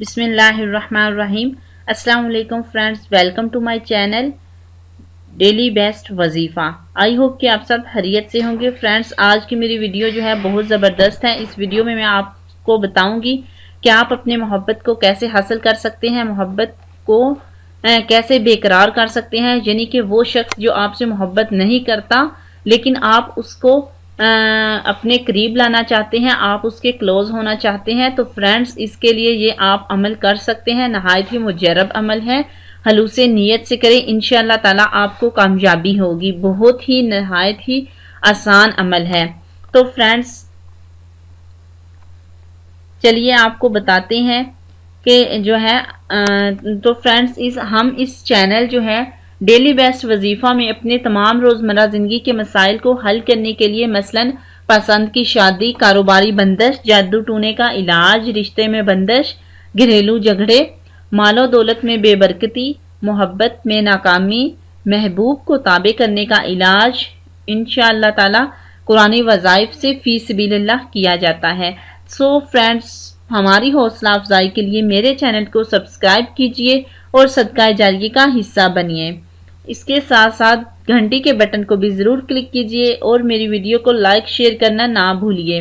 बिस्मिल्लाहिर्रहमानिर्रहीम। अस्सलाम वालेकुम friends, welcome to my channel daily best वजीफ़ा। आई होप कि आप सब खैरियत से होंगे। फ्रेंड्स, आज की मेरी वीडियो जो है बहुत ज़बरदस्त है। इस वीडियो में मैं आपको बताऊंगी कि आप अपने मोहब्बत को कैसे हासिल कर सकते हैं, मोहब्बत को कैसे बेकरार कर सकते हैं। यानी कि वो शख्स जो आपसे मोहब्बत नहीं करता लेकिन आप उसको अपने करीब लाना चाहते हैं, आप उसके क्लोज होना चाहते हैं, तो फ्रेंड्स इसके लिए ये आप अमल कर सकते हैं। नहायत ही मुजर्रब अमल है, हलूसे नीयत से करें, इंशाअल्लाह ताला आपको कामयाबी होगी। बहुत ही नहायत ही आसान अमल है। तो फ्रेंड्स चलिए आपको बताते हैं कि जो है तो फ्रेंड्स हम इस चैनल जो है डेली बेस्ट वजीफ़ा में अपने तमाम रोज़मर्रा ज़िंदगी के मसाइल को हल करने के लिए मसलन पसंद की शादी, कारोबारी बंदिश, जादू टूने का इलाज, रिश्ते में बंदिश, घरेलू झगड़े, मालो दौलत में बेबरकती, मोहब्बत में नाकामी, महबूब को ताबे करने का इलाज इंशाअल्लाह ताला कुरानी वज़ाइफ से फी सबीलिल्लाह किया जाता है। सो फ्रेंड्स, हमारी हौसला अफजाई के लिए मेरे चैनल को सब्सक्राइब कीजिए और सदका जारिये का हिस्सा बनिए। इसके साथ साथ घंटी के बटन को भी ज़रूर क्लिक कीजिए और मेरी वीडियो को लाइक शेयर करना ना भूलिए।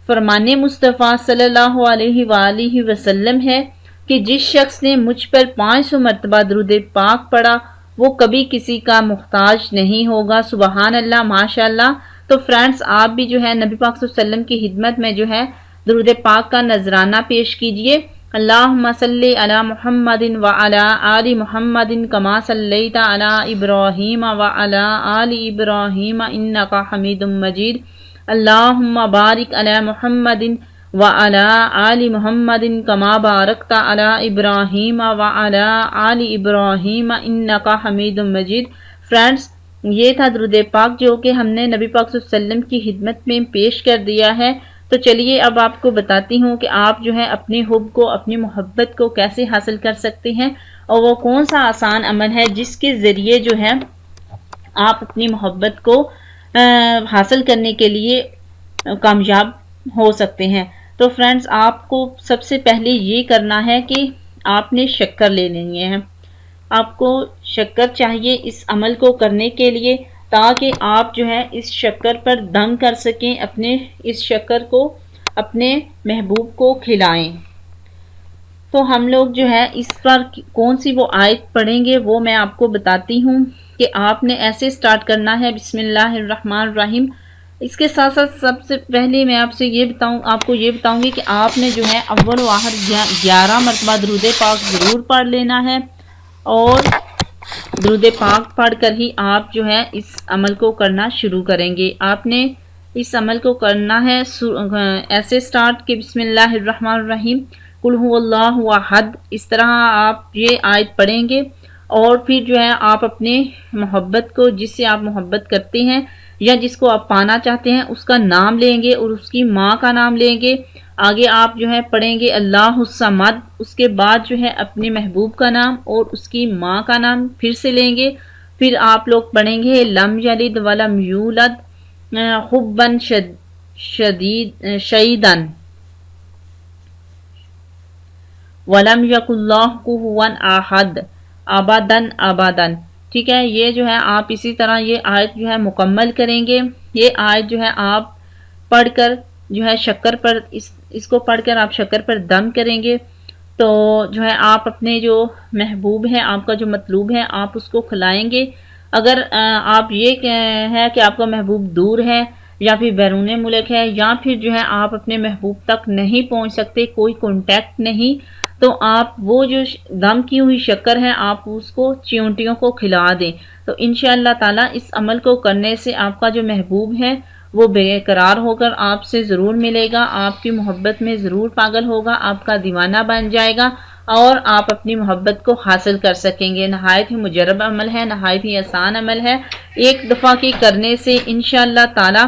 फरमाने मुस्तफ़ा सल्लल्लाहु अलैहि वसल्लम है कि जिस शख्स ने मुझ पर 500 मरतबा दरूद पाक पढ़ा वो कभी किसी का मुहताज नहीं होगा। सुबहान अल्लाह, माशाअल्लाह। तो फ्रेंड्स, आप भी जो है नबी पाक सल्लल्लाहु अलैहि वसल्लम की हिदमत में जो है दरूद पाक का नजराना पेश कीजिए। अल्लाहुम्मा सल्ली अला मुहम्मदिन व अला आलि मुहम्मदिन कमा सल्लैता अला इब्राहीम व अला आलि इब्राहीम इन्नका हमीदुम मजीद। अल्लाहुम्मा बारिक अला मुहम्मदिन व अला आलि मुहम्मदिन कमा बारकता अला इब्राहीम व अला आलि इब्राहीम इन्नका हमीदुम मजीद। फ्रेंड्स, ये था दरूद पाक जो कि हमने नबी पाक सल्लल्लाहु अलैहि वसल्लम की हिदमत में पेश कर दिया है। तो चलिए अब आपको बताती हूँ कि आप जो है अपने हुब को, अपनी मोहब्बत को कैसे हासिल कर सकते हैं और वो कौन सा आसान अमल है जिसके ज़रिए जो है आप अपनी मोहब्बत को हासिल करने के लिए कामयाब हो सकते हैं। तो फ्रेंड्स, आपको सबसे पहले ये करना है कि आपने शक्कर ले लेनी है। आपको शक्कर चाहिए इस अमल को करने के लिए, ताकि आप जो है इस शक्कर पर दम कर सकें, अपने इस शक्कर को अपने महबूब को खिलाएं। तो हम लोग जो है इस पर कौन सी वो आयत पढ़ेंगे वो मैं आपको बताती हूँ कि आपने ऐसे स्टार्ट करना है, बिस्मिल्लाहिर्रहमानिर्रहीम। इसके साथ साथ सबसे पहले मैं आपसे आपको ये बताऊंगी कि आपने जो है अव्वल व आखिर 11 मरतबा दरूद पाक ज़रूर पढ़ लेना है और दरूद पाक पढ़कर ही आप जो है इस अमल को करना शुरू करेंगे। आपने इस अमल को करना है ऐसे स्टार्ट कि बिस्मिल्लाहिर्रहमानिर्रहीम कुल हुवल्लाहु अहद। इस तरह आप ये आयत पढ़ेंगे और फिर जो है आप अपने मोहब्बत को, जिससे आप मोहब्बत करते हैं या जिसको आप पाना चाहते हैं, उसका नाम लेंगे और उसकी माँ का नाम लेंगे। आगे आप जो है पढ़ेंगे अल्लाहुस्समद। उसके बाद जो है अपने महबूब का नाम और उसकी माँ का नाम फिर से लेंगे। फिर आप लोग पढ़ेंगे लम यलिद वलम यूलद हुब्बन शदीद शहीदन वलम यकुल्लाहु कुफुवन अहद अबदन अबदन। ठीक है, ये जो है आप इसी तरह ये आयत जो है मुकम्मल करेंगे। ये आयत जो है आप पढ़कर जो है शक्कर पर इसको पढ़कर आप शक्कर पर दम करेंगे। तो जो है आप अपने जो महबूब है, आपका जो मतलूब है, आप उसको खिलाएंगे। अगर आप ये है कि आपका महबूब दूर है या फिर बैरून मुल्क है या फिर जो है आप अपने महबूब तक नहीं पहुंच सकते, कोई कांटेक्ट नहीं, तो आप वो जो दम की हुई शक्कर है आप उसको चींटियों को खिला दें। तो इंशाअल्लाह ताला इस अमल को करने से आपका जो महबूब है वो बेकरार होकर आपसे ज़रूर मिलेगा, आपकी मोहब्बत में ज़रूर पागल होगा, आपका दीवाना बन जाएगा और आप अपनी मोहब्बत को हासिल कर सकेंगे। नहायत ही मुजर्रब अमल है, नहायत ही आसान अमल है। एक दफ़ा के करने से इंशाअल्लाह ताला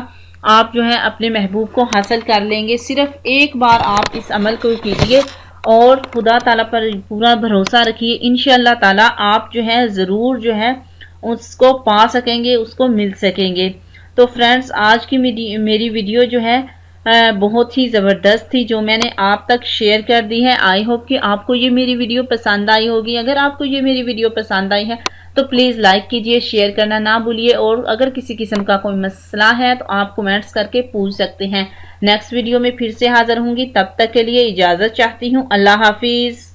आप जो है अपने महबूब को हासिल कर लेंगे। सिर्फ एक बार आप इस अमल को कीजिए और खुदा ताला पर पूरा भरोसा रखिए, इंशाअल्लाह ताला आप जो है ज़रूर जो है उसको पा सकेंगे, उसको मिल सकेंगे। तो फ्रेंड्स, आज की मेरी वीडियो जो है बहुत ही ज़बरदस्त थी जो मैंने आप तक शेयर कर दी है। आई होप कि आपको ये मेरी वीडियो पसंद आई होगी। अगर आपको ये मेरी वीडियो पसंद आई है तो प्लीज़ लाइक कीजिए, शेयर करना ना भूलिए, और अगर किसी किस्म का कोई मसला है तो आप कमेंट्स करके पूछ सकते हैं। नेक्स्ट वीडियो में फिर से हाजिर होंगी, तब तक के लिए इजाज़त चाहती हूँ। अल्लाह हाफिज़।